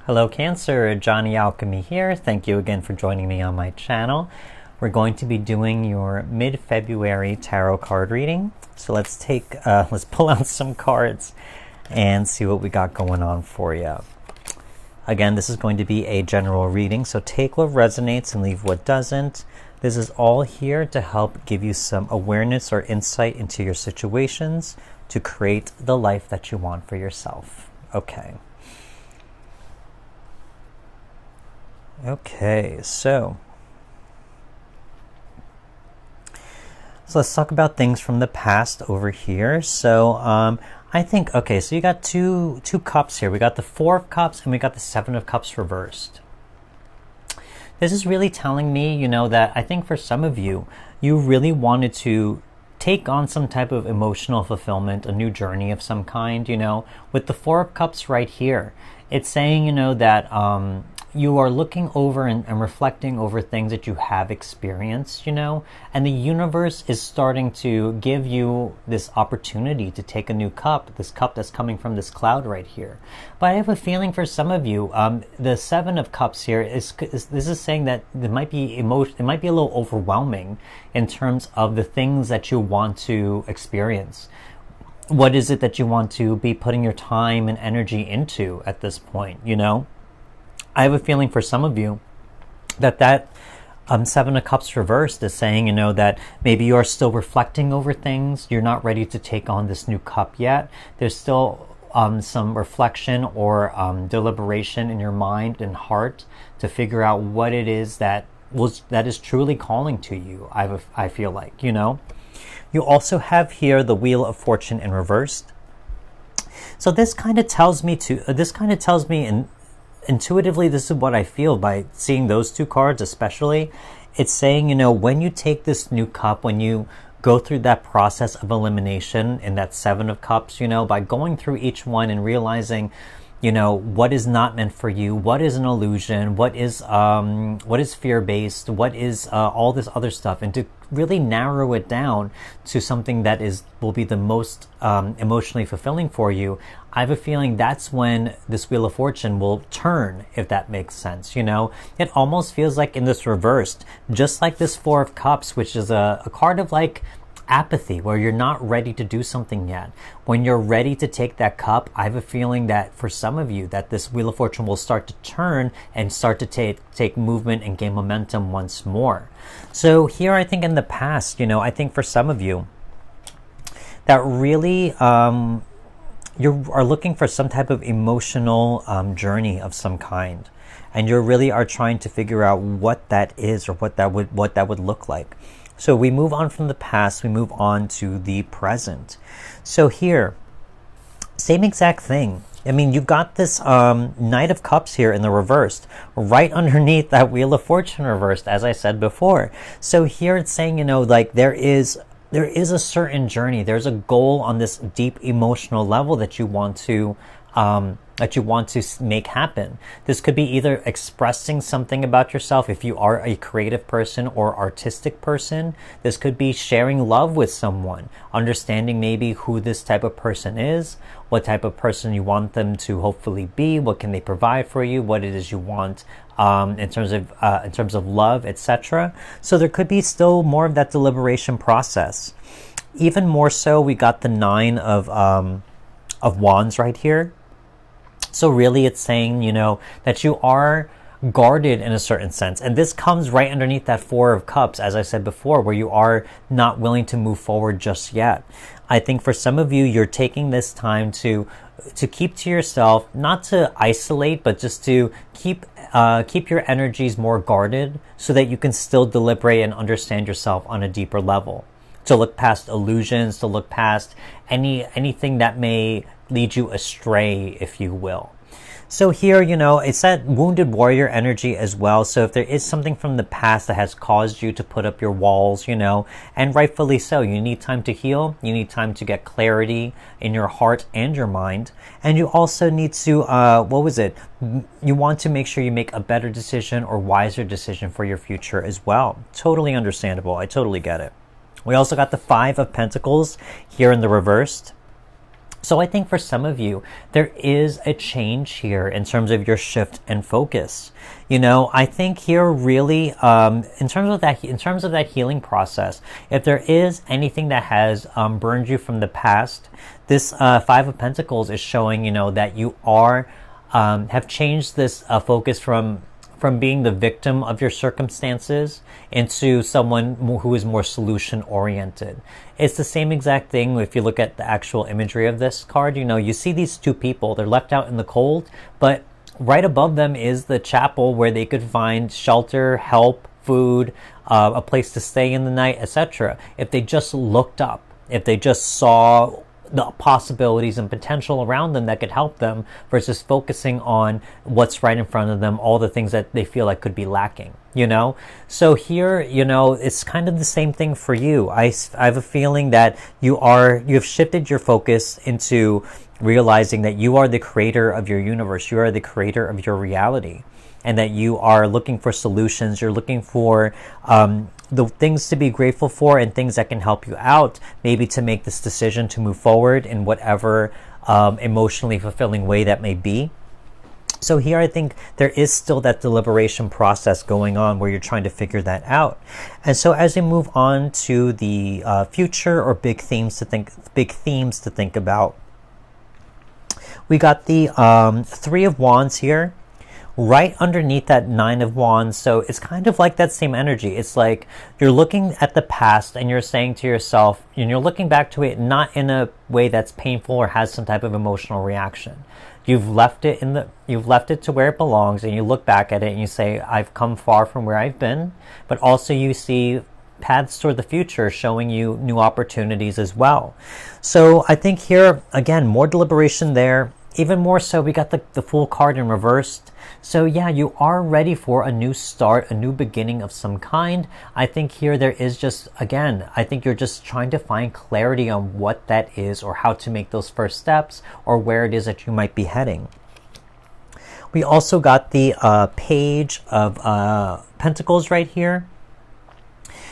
Hello Cancer, Johnny Alchemy here. Thank you again for joining me on my channel. We're going to be doing your mid-February tarot card reading. So let's pull out some cards and see what we got going on for you. Again, this is going to be a general reading, so take what resonates and leave what doesn't. This is all here to help give you some awareness or insight into your situations to create the life that you want for yourself. Okay, so let's talk about things from the past over here. So I think, okay, so you got two cups here. We got the Four of Cups and we got the Seven of Cups reversed. This is really telling me, that I think for some of you, you really wanted to take on some type of emotional fulfillment, a new journey of some kind, with the Four of Cups right here. It's saying, that you are looking over and reflecting over things that you have experienced, and the universe is starting to give you this opportunity to take a new cup, this cup that's coming from this cloud right here. But I have a feeling for some of you, the Seven of Cups here this is saying that it might be a little overwhelming in terms of the things that you want to experience. What is it that you want to be putting your time and energy into at this point, I have a feeling for some of you that Seven of Cups reversed is saying, that maybe you are still reflecting over things. You're not ready to take on this new cup yet. There's still some reflection or deliberation in your mind and heart to figure out what it is that is truly calling to you. I feel like, You also have here the Wheel of Fortune in reversed. So this kind of tells me intuitively, this is what I feel by seeing those two cards especially. It's saying, when you take this new cup, when you go through that process of elimination in that Seven of Cups, by going through each one and realizing, what is not meant for you, what is an illusion, what is fear-based, what is all this other stuff, and to really narrow it down to something that will be the most emotionally fulfilling for you. I have a feeling that's when this Wheel of Fortune will turn, if that makes sense. It almost feels like in this reversed, just like this Four of Cups, which is a card of like apathy, where you're not ready to do something yet. When you're ready to take that cup, I have a feeling that for some of you that this Wheel of Fortune will start to turn and start to take movement and gain momentum once more. So here, I think in the past, I think for some of you that really you are looking for some type of emotional journey of some kind, and you really are trying to figure out what that is or what that would look like. So we move on from the past, we move on to the present. So here, same exact thing. I mean, you got this Knight of Cups here in the reversed, right underneath that Wheel of Fortune reversed, as I said before. So here it's saying, like there is a certain journey, there's a goal on this deep emotional level that you want to make happen. This could be either expressing something about yourself if you are a creative person or artistic person. This could be sharing love with someone, understanding maybe who this type of person is, what type of person you want them to hopefully be, what can they provide for you, what it is you want in terms of love, etc. So there could be still more of that deliberation process. Even more so, we got the Nine of Wands right here. So really it's saying, that you are guarded in a certain sense. And this comes right underneath that Four of Cups, as I said before, where you are not willing to move forward just yet. I think for some of you, you're taking this time to keep to yourself, not to isolate, but just to keep your energies more guarded so that you can still deliberate and understand yourself on a deeper level. To look past illusions, to look past anything that may lead you astray, if you will. So here, it's that wounded warrior energy as well. So if there is something from the past that has caused you to put up your walls, and rightfully so, you need time to heal. You need time to get clarity in your heart and your mind. And you also need to, you want to make sure you make a better decision or wiser decision for your future as well. Totally understandable. I totally get it. We also got the Five of Pentacles here in the reversed. So I think for some of you, there is a change here in terms of your shift and focus. I think here really, in terms of that healing process, if there is anything that has burned you from the past, this Five of Pentacles is showing, that you are have changed this focus from being the victim of your circumstances into someone who is more solution oriented. It's the same exact thing if you look at the actual imagery of this card. You see these two people, they're left out in the cold, but right above them is the chapel where they could find shelter, help, food, a place to stay in the night, etc. If they just looked up, if they just saw the possibilities and potential around them that could help them versus focusing on what's right in front of them, all the things that they feel like could be lacking, So here, it's kind of the same thing for you. I have a feeling that you've shifted your focus into realizing that you are the creator of your universe. You are the creator of your reality, and that you are looking for solutions. You're looking for the things to be grateful for and things that can help you out, maybe to make this decision to move forward in whatever emotionally fulfilling way that may be. So here I think there is still that deliberation process going on where you're trying to figure that out. And so as we move on to the future or big themes to think about, we got the Three of Wands here, right underneath that Nine of Wands. So it's kind of like that same energy. It's like you're looking at the past and you're saying to yourself, and you're looking back to it not in a way that's painful or has some type of emotional reaction. You've left it to where it belongs, and you look back at it and you say, I've come far from where I've been, but also you see paths toward the future showing you new opportunities as well. So I think here, again, more deliberation there. Even more so, we got the Fool card in reversed. So yeah, you are ready for a new start, a new beginning of some kind. I think here there is just, again, I think you're just trying to find clarity on what that is or how to make those first steps or where it is that you might be heading. We also got the Page of Pentacles right here.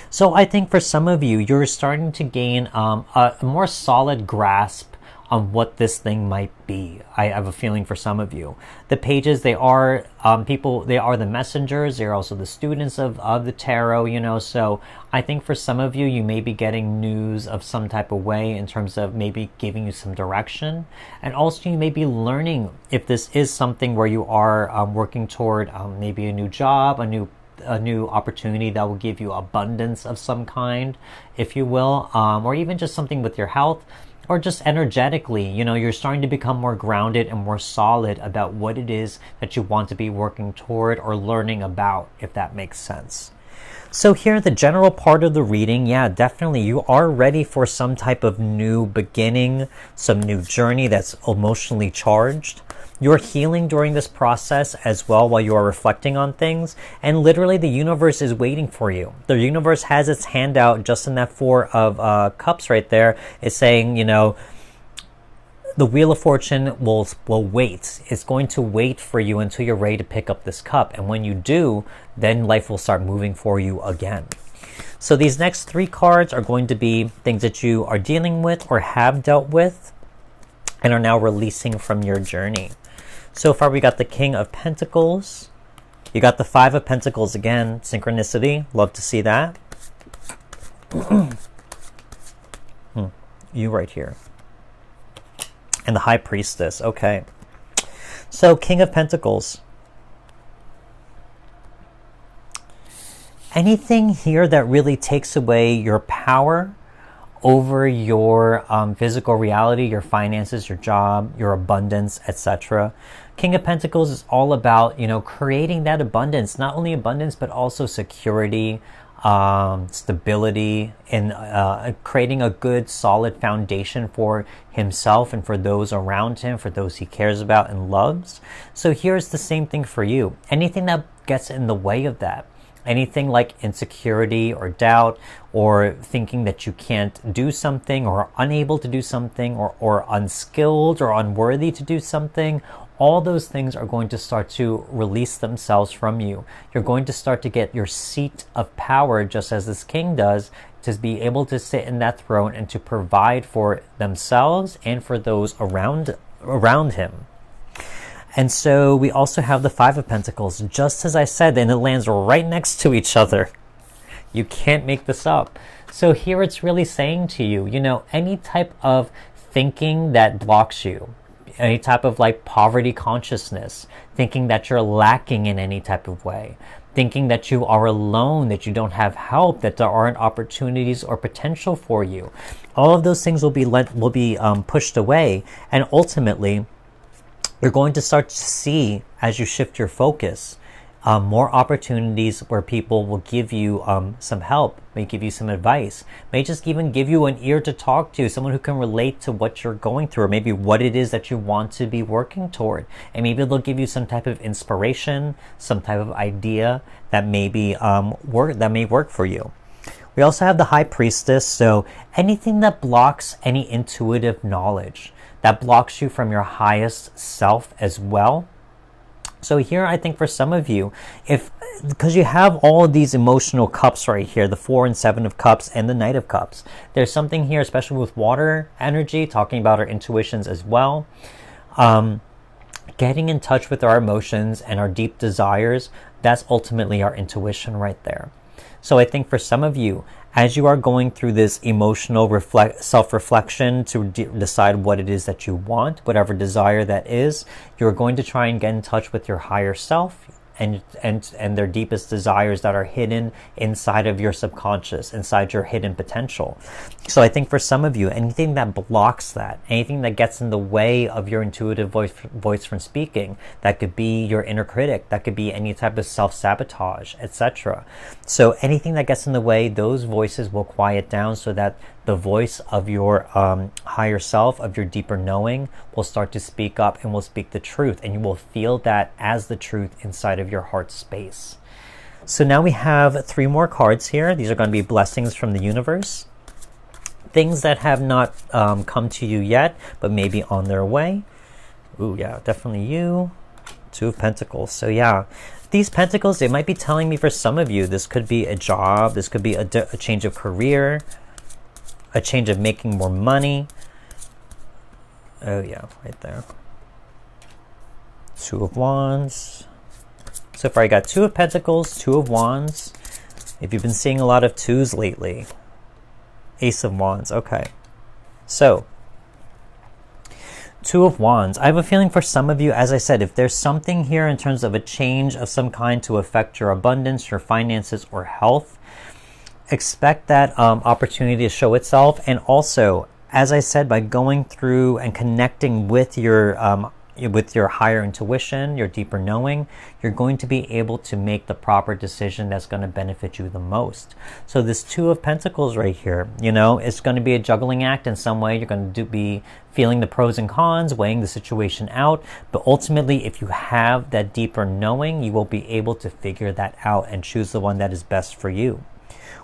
So I think for some of you, you're starting to gain a more solid grasp on what this thing might be. I have a feeling for some of you. The pages, they are people, they are the messengers, they're also the students of the tarot, so I think for some of you, you may be getting news of some type of way in terms of maybe giving you some direction. And also you may be learning if this is something where you are working toward maybe a new job, a new opportunity that will give you abundance of some kind, if you will, or even just something with your health. Or just energetically, you're starting to become more grounded and more solid about what it is that you want to be working toward or learning about, if that makes sense. So here, the general part of the reading, yeah, definitely, you are ready for some type of new beginning, some new journey that's emotionally charged. You're healing during this process as well while you are reflecting on things. And literally the universe is waiting for you. The universe has its hand out just in that Four of Cups right there. It's saying, the Wheel of Fortune will wait. It's going to wait for you until you're ready to pick up this cup. And when you do, then life will start moving for you again. So these next three cards are going to be things that you are dealing with or have dealt with and are now releasing from your journey. So far, we got the King of Pentacles. You got the Five of Pentacles again. Synchronicity. Love to see that. You right here. And the High Priestess. Okay. So, King of Pentacles. Anything here that really takes away your power over your physical reality, your finances, your job, your abundance, etc. King of Pentacles is all about, creating that abundance, not only abundance, but also security, stability, and creating a good, solid foundation for himself and for those around him, for those he cares about and loves. So here's the same thing for you. Anything that gets in the way of that, anything like insecurity or doubt or thinking that you can't do something or unable to do something or unskilled or unworthy to do something, all those things are going to start to release themselves from you. You're going to start to get your seat of power, just as this king does, to be able to sit in that throne and to provide for themselves and for those around him. And so we also have the Five of Pentacles, just as I said, and it lands right next to each other. You can't make this up. So here it's really saying to you, you know, any type of thinking that blocks you, any type of like poverty consciousness, thinking that you're lacking in any type of way, thinking that you are alone, that you don't have help, that there aren't opportunities or potential for you. All of those things will be pushed away, and ultimately you're going to start to see, as you shift your focus, more opportunities where people will give you some help, may give you some advice, may just even give you an ear to talk to, someone who can relate to what you're going through, or maybe what it is that you want to be working toward. And maybe they'll give you some type of inspiration, some type of idea that maybe may work for you. We also have the High Priestess, so anything that blocks any intuitive knowledge, that blocks you from your highest self as well. So here, I think for some of you, because you have all of these emotional cups right here, the 4 and 7 of Cups and the Knight of Cups, there's something here, especially with water energy, talking about our intuitions as well. Getting in touch with our emotions and our deep desires, that's ultimately our intuition right there. So I think for some of you, as you are going through this emotional self-reflection to decide what it is that you want, whatever desire that is, you're going to try and get in touch with your higher self and their deepest desires that are hidden inside of your subconscious, inside your hidden potential. So I think for some of you, anything that blocks that, anything that gets in the way of your intuitive voice from speaking, that could be your inner critic, that could be any type of self-sabotage, etc. So anything that gets in the way, those voices will quiet down so that the voice of your higher self, of your deeper knowing, will start to speak up and will speak the truth, and you will feel that as the truth inside of your heart space. So now we have 3 more cards here. These are going to be blessings from the universe. Things that have not come to you yet, but maybe on their way. Ooh, yeah, definitely you. 2 of Pentacles. So yeah, these Pentacles, they might be telling me for some of you, this could be a job, this could be a change of career, a change of making more money. Oh yeah, right there. 2 of Wands. So far I got 2 of Pentacles, 2 of Wands. If you've been seeing a lot of 2s lately. Ace of Wands, okay. So, 2 of Wands. I have a feeling for some of you, as I said, if there's something here in terms of a change of some kind to affect your abundance, your finances, or health, expect that opportunity to show itself. And also, as I said, by going through and connecting with your higher intuition, your deeper knowing, you're going to be able to make the proper decision that's going to benefit you the most. So this 2 of Pentacles right here, you know, it's going to be a juggling act in some way. You're going to be feeling the pros and cons, weighing the situation out. But ultimately, if you have that deeper knowing, you will be able to figure that out and choose the one that is best for you.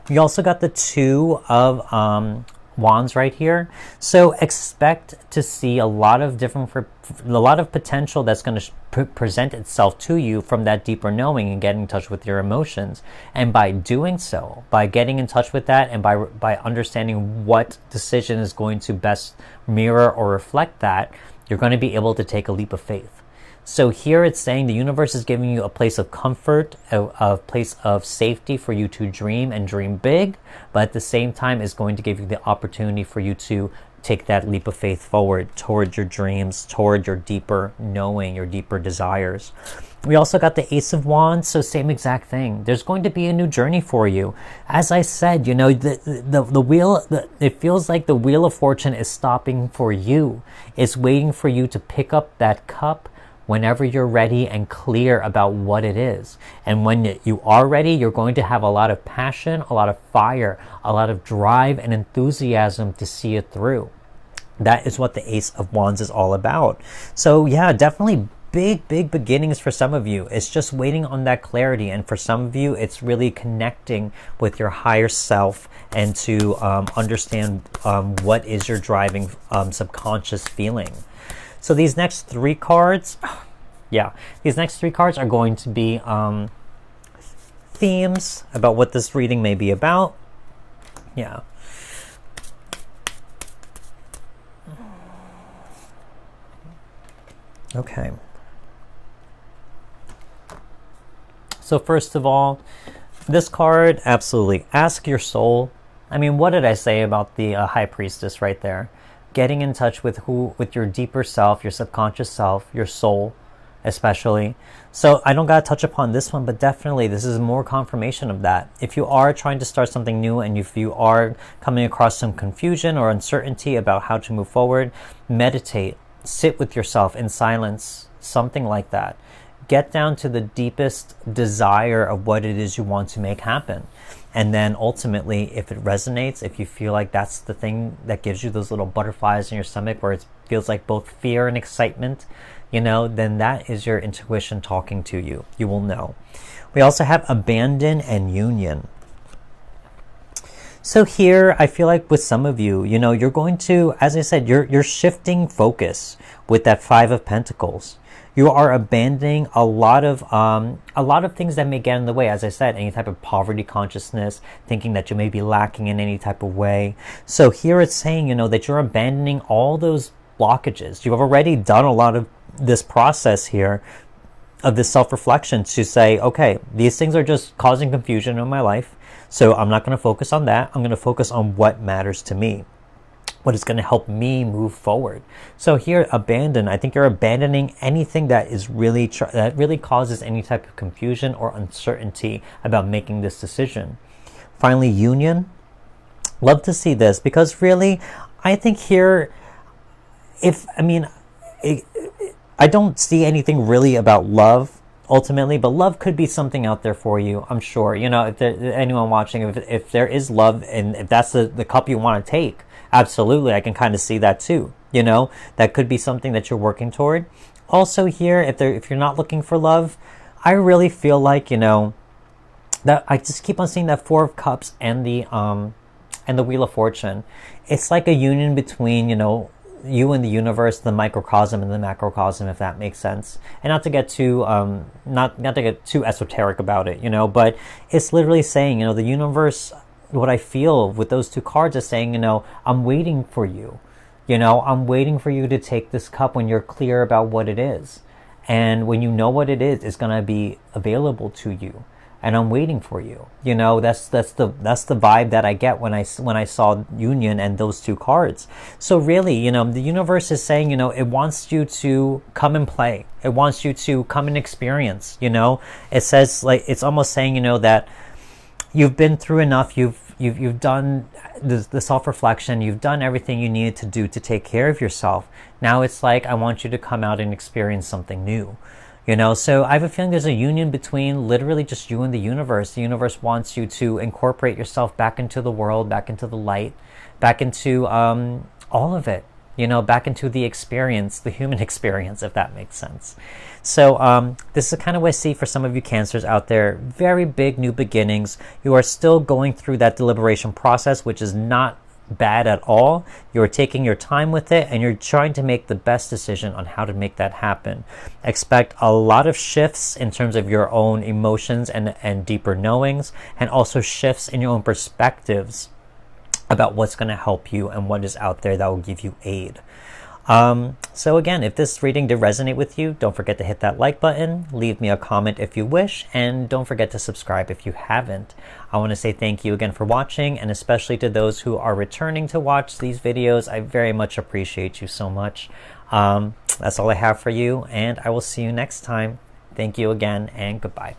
We also got the 2 of Wands right here. So expect to see a lot of potential that's going to present itself to you from that deeper knowing and getting in touch with your emotions. And by doing so, by getting in touch with that, and by understanding what decision is going to best mirror or reflect that, you're going to be able to take a leap of faith. So here it's saying the universe is giving you a place of comfort, a place of safety for you to dream and dream big, but at the same time is going to give you the opportunity for you to take that leap of faith forward toward your dreams, toward your deeper knowing, your deeper desires. We also got the Ace of Wands, so same exact thing. There's going to be a new journey for you. As I said, you know, the wheel, it feels like the Wheel of Fortune is stopping for you. It's waiting for you to pick up that cup whenever you're ready and clear about what it is. And when you are ready, you're going to have a lot of passion, a lot of fire, a lot of drive and enthusiasm to see it through. That is what the Ace of Wands is all about. So yeah, definitely big beginnings for some of you. It's just waiting on that clarity. And for some of you, it's really connecting with your higher self and to understand what is your driving subconscious feeling. So these next 3 cards, these next 3 cards are going to be themes about what this reading may be about. Yeah. Okay. So first of all, this card, absolutely. Ask your soul. I mean, what did I say about the High Priestess right there? Getting in touch with with your deeper self, your subconscious self, your soul, especially. So I don't got to touch upon this one, but definitely this is more confirmation of that. If you are trying to start something new and if you are coming across some confusion or uncertainty about how to move forward, meditate, sit with yourself in silence, something like that. Get down to the deepest desire of what it is you want to make happen. And then ultimately, if it resonates, if you feel like that's the thing that gives you those little butterflies in your stomach where it feels like both fear and excitement, you know, then that is your intuition talking to you. You will know. We also have abandon and union. So here, I feel like with some of you, you know, you're going to, as I said, you're shifting focus with that Five of Pentacles. You are abandoning a lot of things that may get in the way. As I said, any type of poverty consciousness, thinking that you may be lacking in any type of way. So here it's saying, you know, that you're abandoning all those blockages. You've already done a lot of this process here of this self-reflection to say, okay, these things are just causing confusion in my life. So I'm not going to focus on that. I'm going to focus on what matters to me, what is going to help me move forward. So here, abandon. I think you're abandoning anything that is really that really causes any type of confusion or uncertainty about making this decision. Finally, union. Love to see this because really, I think here, I don't see anything really about love ultimately, but love could be something out there for you, I'm sure. You know, if anyone watching, if there is love and if that's the cup you want to take, absolutely, I can kind of see that too. You know, that could be something that you're working toward. Also here, if you're not looking for love, I really feel like, you know, that I just keep on seeing that Four of Cups and the Wheel of Fortune. It's like a union between, you know, you and the universe, the microcosm and the macrocosm, if that makes sense. And not to get too not to get too esoteric about it, you know, but it's literally saying, you know, the universe, what I feel with those two cards is saying, you know, I'm waiting for you. You know, I'm waiting for you to take this cup when you're clear about what it is. And when you know what it is, it's going to be available to you. And I'm waiting for you. You know, that's the vibe that I get when I saw union and those two cards. So really, you know, the universe is saying, you know, it wants you to come and play. It wants you to come and experience, you know. It says, like, it's almost saying, you know, that you've been through enough. You've done the self-reflection. You've done everything you needed to do to take care of yourself. Now it's like, I want you to come out and experience something new. You know, so I have a feeling there's a union between literally just you and the universe. The universe wants you to incorporate yourself back into the world, back into the light, back into all of it, you know, back into the experience, the human experience, if that makes sense. So this is kind of what I see for some of you Cancers out there. Very big new beginnings. You are still going through that deliberation process, which is not bad at all. You're taking your time with it and you're trying to make the best decision on how to make that happen. Expect a lot of shifts in terms of your own emotions and deeper knowings, and also shifts in your own perspectives about what's going to help you and what is out there that will give you aid. So again, if this reading did resonate with you, don't forget to hit that like button, leave me a comment if you wish, and don't forget to subscribe if you haven't. I want to say thank you again for watching, and especially to those who are returning to watch these videos. I very much appreciate you so much. That's all I have for you, and I will see you next time. Thank you again, and goodbye.